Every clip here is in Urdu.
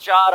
4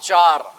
4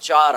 4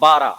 12,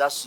10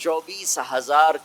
24,000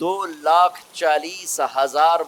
2,40,000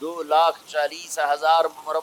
2,40,000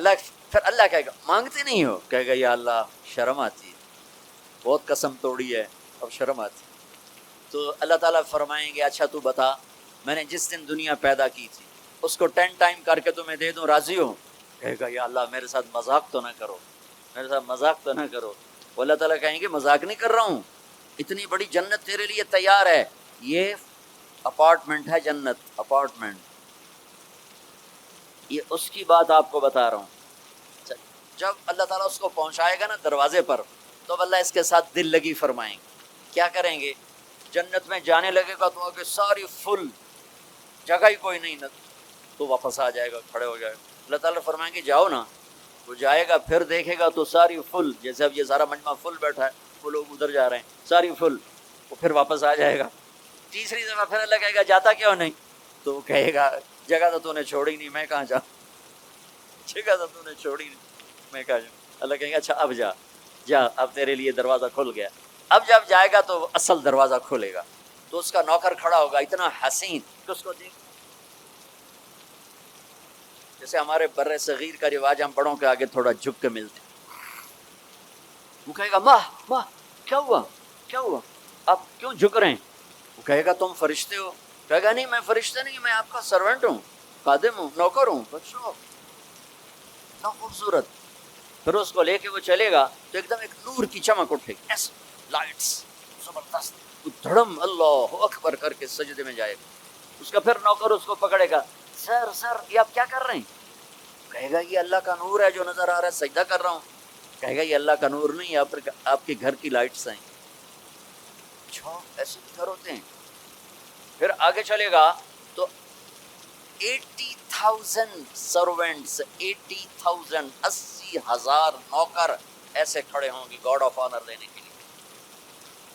اللہ کہے گا مانگتے نہیں ہو؟ کہے گا یا اللہ شرم آتی ہے، بہت قسم توڑی ہے، اب شرم آتی ہے۔ تو اللہ تعالیٰ فرمائیں گے اچھا تو بتا، میں نے جس دن دنیا پیدا کی تھی اس کو 10 ٹائم کر کے تمہیں دے دوں، راضی ہو؟ کہے گا یا اللہ میرے ساتھ مذاق تو نہ کرو، میرے ساتھ مذاق تو نہ کرو۔ وہ اللہ تعالیٰ کہیں گے مذاق نہیں کر رہا ہوں، اتنی بڑی جنت تیرے لیے تیار ہے، یہ اپارٹمنٹ ہے جنت، اپارٹمنٹ، یہ اس کی بات آپ کو بتا رہا ہوں۔ جب اللہ تعالیٰ اس کو پہنچائے گا نا دروازے پر، تو اللہ اس کے ساتھ دل لگی فرمائیں گے۔ کیا کریں گے؟ جنت میں جانے لگے گا تو آگے ساری فل، جگہ ہی کوئی نہیں، تو واپس آ جائے گا، کھڑے ہو جائے گا۔ اللہ تعالیٰ فرمائیں گے جاؤ نا، وہ جائے گا، پھر دیکھے گا تو ساری فل، جیسے اب یہ سارا مجمع فل بیٹھا ہے، وہ لوگ ادھر جا رہے ہیں، ساری فل، وہ پھر واپس آ جائے گا۔ تیسری دفعہ پھر اللہ کہے گا جاتا کیوں نہیں؟ تو وہ کہے گا جگہ تو نے چھوڑی نہیں، میں کہاں جاؤں، جگہ تو نے چھوڑی نہیں، میں کہاں جاؤں۔ اللہ کہیں گے اچھا اب جا، جا اب تیرے لیے دروازہ کھل گیا۔ اب جب جائے گا تو اصل دروازہ کھلے گا، تو اس کا نوکر کھڑا ہوگا اتنا حسین کہ اس کو دیکھ، جیسے ہمارے بر صغیر کا رواج، ہم بڑوں کے آگے تھوڑا جھک کے ملتے ہیں۔ وہ کہے گا ماہ ماہ کیا ہوا، کیا ہوا، آپ کیوں جھک رہے ہیں؟ وہ کہے گا تم فرشتے ہو؟ کہے گا نہیں میں فرشتے نہیں، میں آپ کا سرونٹ ہوں، خادم ہوں، نوکر ہوں۔ بچوں اتنا خوبصورت، پھر اس کو لے کے وہ چلے گا تو ایک دم ایک نور کی چمک اٹھے گی، ایسے لائٹس زبردست، وہ دھڑم اللہ اکبر کر کے سجدے میں جائے گا۔ اس کا پھر نوکر اس کو پکڑے گا، سر سر یہ آپ کیا کر رہے ہیں؟ کہے گا یہ اللہ کا نور ہے جو نظر آ رہا ہے، سجدہ کر رہا ہوں۔ کہے گا یہ اللہ کا نور نہیں، آپ کے گھر کی لائٹس ہیں۔ اچھا ایسے بھی گھر ہوتے ہیں؟ پھر آگے چلے گا تو 80,000 سرونٹس، 80,000 80,000 نوکر ایسے کھڑے ہوں گے گاڈ آف آنر دینے کے لیے،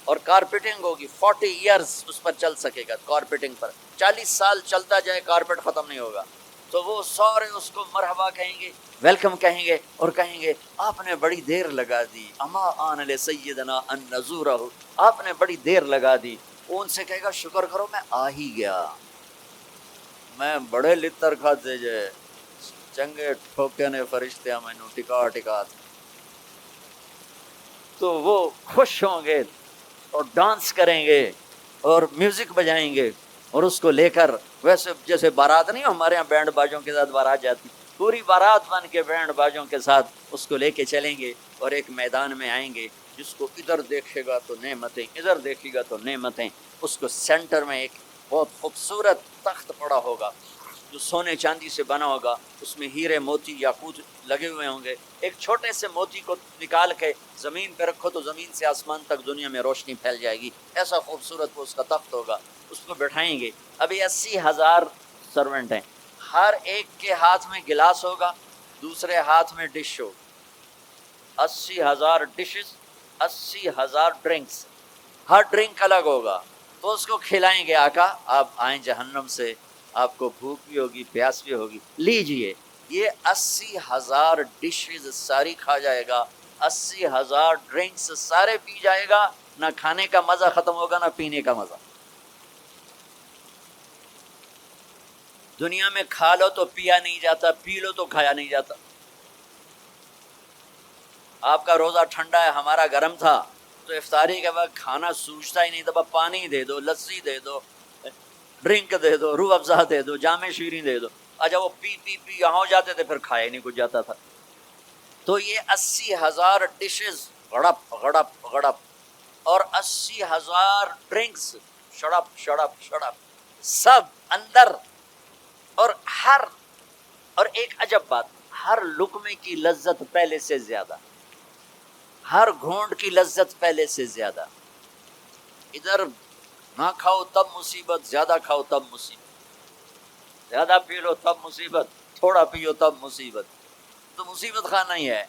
اور کارپیٹنگ ہوگی 40 ایئرز اس پر چل سکے گا، کارپیٹنگ پر 40 سال چلتا جائے، کارپیٹ ختم نہیں ہوگا۔ تو وہ سارے اس کو مرحبا کہیں گے، ویلکم کہیں گے، اور کہیں گے آپ نے بڑی دیر لگا دی، اما آن لسیدنا ان نزورہ، آپ نے بڑی دیر لگا دی۔ وہ ان سے کہے گا شکر کرو میں آ ہی گیا، میں بڑے لتر کھاتے جے چنگے ٹھوکے نے فرشتے مینوں ٹکا ٹکا۔ تو وہ خوش ہوں گے اور ڈانس کریں گے اور میوزک بجائیں گے، اور اس کو لے کر، ویسے جیسے بارات نہیں ہمارے یہاں بینڈ باجوں کے ساتھ بارات جاتی، پوری بارات بن کے بینڈ باجوں کے ساتھ اس کو لے کے چلیں گے، اور ایک میدان میں آئیں گے جس کو ادھر دیکھے گا تو نعمتیں، ادھر دیکھے گا تو نعمتیں۔ اس کو سینٹر میں ایک بہت خوبصورت تخت پڑا ہوگا جو سونے چاندی سے بنا ہوگا، اس میں ہیرے موتی یاقوت لگے ہوئے ہوں گے۔ ایک چھوٹے سے موتی کو نکال کے زمین پہ رکھو تو زمین سے آسمان تک دنیا میں روشنی پھیل جائے گی، ایسا خوبصورت وہ اس کا تخت ہوگا۔ اس کو بٹھائیں گے، ابھی 80,000 سرونٹ ہیں، ہر ایک کے ہاتھ میں گلاس ہوگا، دوسرے ہاتھ میں ڈش ہوگا، 80,000 ڈشز، 80,000 ڈرنکس، ہر ڈرنک الگ ہوگا۔ تو اس کو کھلائیں گے آقا آپ آئیں جہنم سے، آپ کو بھوک بھی ہوگی پیاس بھی ہوگی، لیجئے یہ 80,000 ڈشز ساری کھا جائے گا، 80,000 ڈرنکس سارے پی جائے گا، نہ کھانے کا مزہ ختم ہوگا نہ پینے کا مزہ۔ دنیا میں کھا لو تو پیا نہیں جاتا، پی لو تو کھایا نہیں جاتا۔ آپ کا روزہ ٹھنڈا ہے، ہمارا گرم تھا، تو افطاری کے بعد کھانا سوچتا ہی نہیں تھا، پانی دے دو، لسی دے دو، ڈرنک دے دو، روح افزا دے دو، جام شیرین دے دو۔ اچھا وہ پی پی پی یہاں ہو جاتے تھے، پھر کھایا نہیں کچھ جاتا تھا۔ تو یہ 80,000 ڈشز غڑپ غڑپ غڑپ، اور 80,000 ڈرنکس شڑپ شڑپ شڑپ، سب اندر، اور ایک عجب بات، ہر لقمے کی لذت پہلے سے زیادہ، ہر گھونٹ کی لذت پہلے سے زیادہ۔ ادھر نہ کھاؤ تب مصیبت، زیادہ کھاؤ تب مصیبت، زیادہ پی لو تب مصیبت، تھوڑا پیو تب مصیبت، تو مصیبت خانہ ہی ہے۔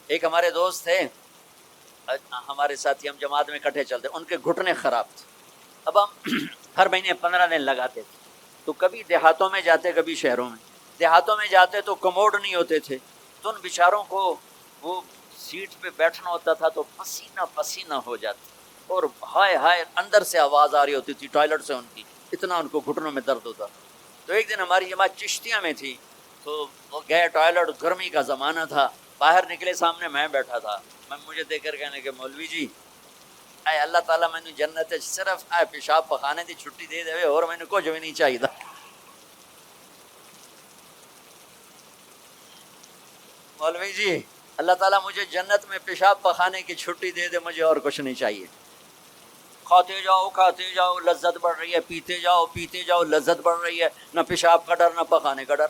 ایک ہمارے دوست تھے، ہمارے ساتھی، ہم جماعت میں اکٹھے چلتے، ان کے گھٹنے خراب تھے۔ اب ہم ہر مہینے 15 دن لگاتے تھے، تو کبھی دیہاتوں میں جاتے کبھی شہروں میں۔ دیہاتوں میں جاتے تو کموڈ نہیں ہوتے تھے، تو ان بیچاروں کو وہ سیٹ پہ بیٹھنا ہوتا تھا تو پسینہ پسینہ ہو جاتے، اور ہائے ہائے اندر سے آواز آ رہی ہوتی تھی ٹوائلٹ سے ان کی، اتنا ان کو گھٹنوں میں درد ہوتا۔ تو ایک دن ہماری جماعت چشتیاں میں تھی، تو وہ گئے ٹوائلٹ، گرمی کا زمانہ تھا، باہر نکلے، سامنے میں بیٹھا تھا، میں مجھے دیکھ کر کہنے کہ مولوی جی اے اللہ تعالیٰ میں نے جنت صرف اے پیشاب پخانے دی چھٹی دے دے اور میں نے کچھ بھی نہیں چاہیے تھا. مولوی جی اللہ تعالیٰ مجھے جنت میں پیشاب پخانے کی چھٹی دے دے، مجھے اور کچھ نہیں چاہیے. کھاتے جاؤ لذت بڑھ رہی ہے، پیتے جاؤ لذت بڑھ رہی ہے، نہ پیشاب کا ڈر، نہ پخانے کا ڈر،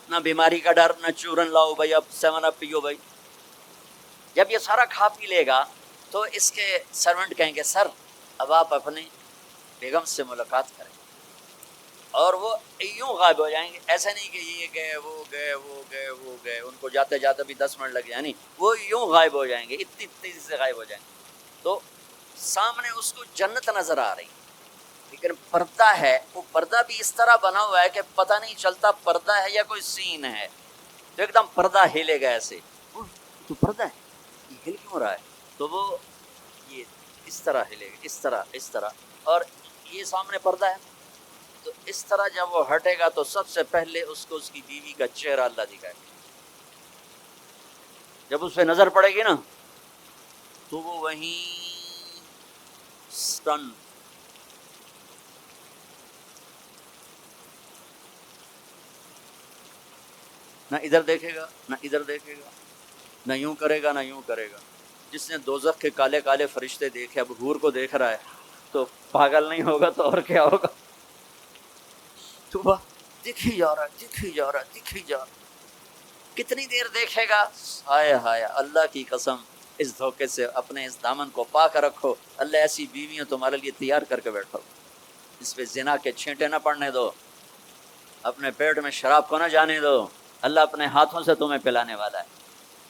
نہ بیماری کا ڈر، نہ چورن لاؤ بھائی اب 7 اپ پیو بھائی. جب یہ سارا کھا پی لے گا تو اس کے سرونٹ کہیں گے سر اب آپ اپنی بیگم سے ملاقات کریں، اور وہ یوں غائب ہو جائیں گے. ایسا نہیں کہ یہ گئے وہ گئے ان کو جاتے جاتے بھی 10 منٹ لگ جائیں، نہیں، وہ یوں غائب ہو جائیں گے، اتنی تیزی سے غائب ہو جائیں گے. تو سامنے اس کو جنت نظر آ رہی، لیکن پردہ ہے، وہ پردہ بھی اس طرح بنا ہوا ہے کہ پتہ نہیں چلتا پردہ ہے یا کوئی سین ہے. تو ایک دم پردہ ہلے گا ایسے، تو پردہ ہے یہ ہل کیوں رہا ہے؟ تو وہ یہ اس طرح ہلے گا، اس طرح، اور یہ سامنے پردہ ہے. تو اس طرح جب وہ ہٹے گا تو سب سے پہلے اس کو اس کی بیوی کا چہرہ اللہ دکھائے گا. جب اس پہ نظر پڑے گی نا تو وہ وہیں سٹن، نہ ادھر دیکھے گا نہ ادھر دیکھے گا، نہ یوں کرے گا نہ یوں کرے گا. جس نے دوزخ کے کالے کالے فرشتے دیکھے اب حور کو دیکھ رہا ہے تو پاگل نہیں ہوگا تو اور کیا ہوگا. تو وہ دکھی جا رہا ہے. کتنی دیر دیکھے گا؟ ہائے ہائے اللہ کی قسم اس دھوکے سے اپنے اس دامن کو پاک رکھو. اللہ ایسی بیویاں تمہارے لیے تیار کر کے بیٹھو، اس پہ زنا کے چھینٹے نہ پڑنے دو، اپنے پیٹ میں شراب کو نہ جانے دو. اللہ اپنے ہاتھوں سے تمہیں پلانے والا ہے،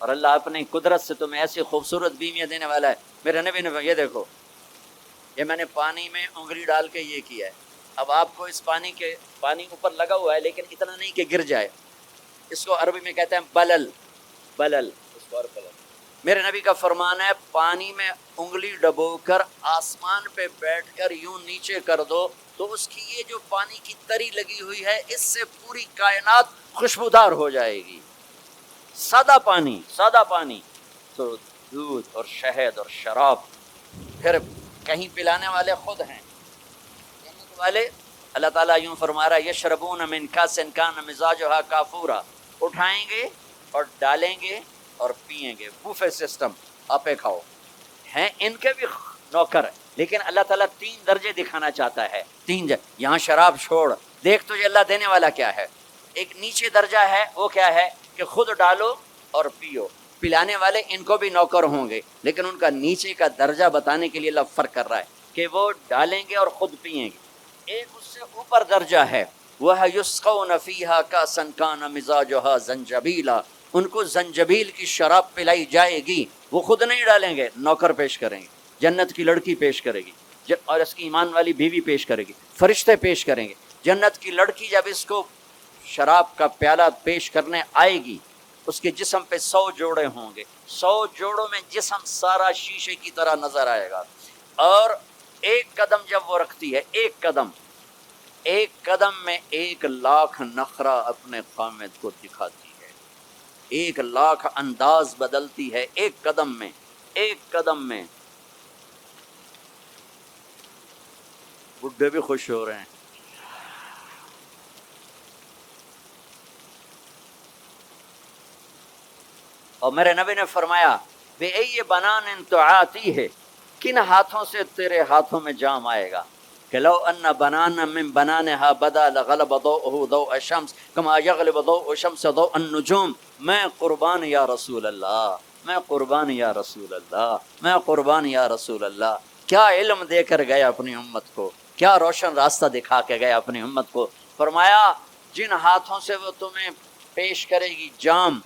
اور اللہ اپنی قدرت سے تمہیں ایسی خوبصورت بیویاں دینے والا ہے. میرے نبی نے یہ دیکھو، یہ میں نے پانی میں انگلی ڈال کے یہ کیا ہے. اب آپ کو اس پانی اوپر لگا ہوا ہے لیکن اتنا نہیں کہ گر جائے. اس کو عربی میں کہتے ہیں بلل، اس کو اور بلل. میرے نبی کا فرمان ہے پانی میں انگلی ڈبو کر آسمان پہ بیٹھ کر یوں نیچے کر دو تو اس کی یہ جو پانی کی تری لگی ہوئی ہے اس سے پوری کائنات خوشبودار ہو جائے گی. سادہ پانی تو دودھ اور شہد اور شراب، پھر کہیں پلانے والے خود ہیں جنت والے. اللہ تعالیٰ یوں فرما رہا ہے یشربون من کاس کان مزاجھا کافورا، اٹھائیں گے اور ڈالیں گے اور پیئیں گے. بوفے سسٹم، آپے کھاؤ. ہیں ان کے بھی نوکر، لیکن اللہ تعالیٰ 3 درجے دکھانا چاہتا ہے. 3 یہاں شراب چھوڑ، دیکھ تجھے اللہ دینے والا کیا ہے. ایک نیچے درجہ ہے، وہ کیا ہے کہ خود ڈالو اور پیو. پلانے والے ان کو بھی نوکر ہوں گے، لیکن ان کا نیچے کا درجہ بتانے کے لیے اللہ فرق کر رہا ہے کہ وہ ڈالیں گے اور خود پیئیں گے. ایک اس سے اوپر درجہ ہے، وہ ہے یسقون فیہا کاسا کان مزاجھا زنجبیلا، ان کو زنجبیل کی شراب پلائی جائے گی. وہ خود نہیں ڈالیں گے، نوکر پیش کریں گے، جنت کی لڑکی پیش کرے گی اور اس کی ایمان والی بیوی پیش کرے گی، فرشتے پیش کریں گے. جنت کی لڑکی جب اس کو شراب کا پیالہ پیش کرنے آئے گی اس کے جسم پہ 100 جوڑے ہوں گے، 100 جوڑوں میں جسم سارا شیشے کی طرح نظر آئے گا. اور ایک قدم جب وہ رکھتی ہے، ایک قدم میں 1,00,000 نخرہ اپنے خامد کو دکھاتی ہے. 1,00,000 انداز بدلتی ہے ایک قدم میں. بڈھے بھی خوش ہو رہے ہیں. اور میرے نبی نے فرمایا بے ای بنان تو آتی ہے، کن ہاتھوں سے تیرے ہاتھوں میں جام آئے گا کہ لو ان بنانا من بنانها بدا لغلب ضوءه ضوء الشمس كما يغلب ضوء الشمس ضوء النجوم. میں قربان یا رسول اللہ، میں قربان یا رسول اللہ، میں قربان یا رسول اللہ. کیا علم دے کر گیا اپنی امت کو، کیا روشن راستہ دکھا کے گیا اپنی امت کو. فرمایا جن ہاتھوں سے وہ تمہیں پیش کرے گی جام،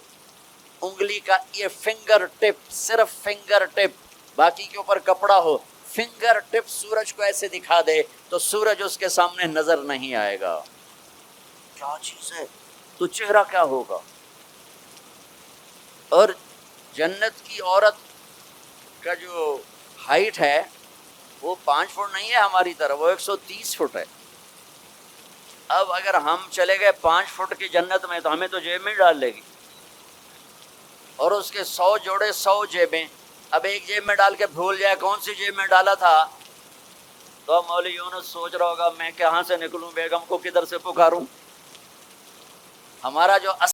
انگلی کا یہ فنگر ٹپ، صرف فنگر ٹپ، باقی کے اوپر کپڑا ہو، فنگر ٹپ سورج کو ایسے دکھا دے تو سورج اس کے سامنے نظر نہیں آئے گا. کیا چیز ہے، تو چہرہ کیا ہوگا. اور جنت کی عورت کا جو ہائٹ ہے وہ 5 فٹ نہیں ہے ہماری طرح، وہ 130 فٹ ہے. اب اگر ہم چلے گئے 5 فٹ کی جنت میں تو ہمیں تو جیب میں ڈال لے گی، اور اس کے 100 جوڑے 100 جیبیں، اب ایک جیب میں ڈال کے بھول جائے کون سی جیب میں ڈالا تھا، تو مولوی یونس سوچ رہا ہوگا میں کہاں سے نکلوں، بیگم کو کدھر سے پکاروں۔ ہمارا جو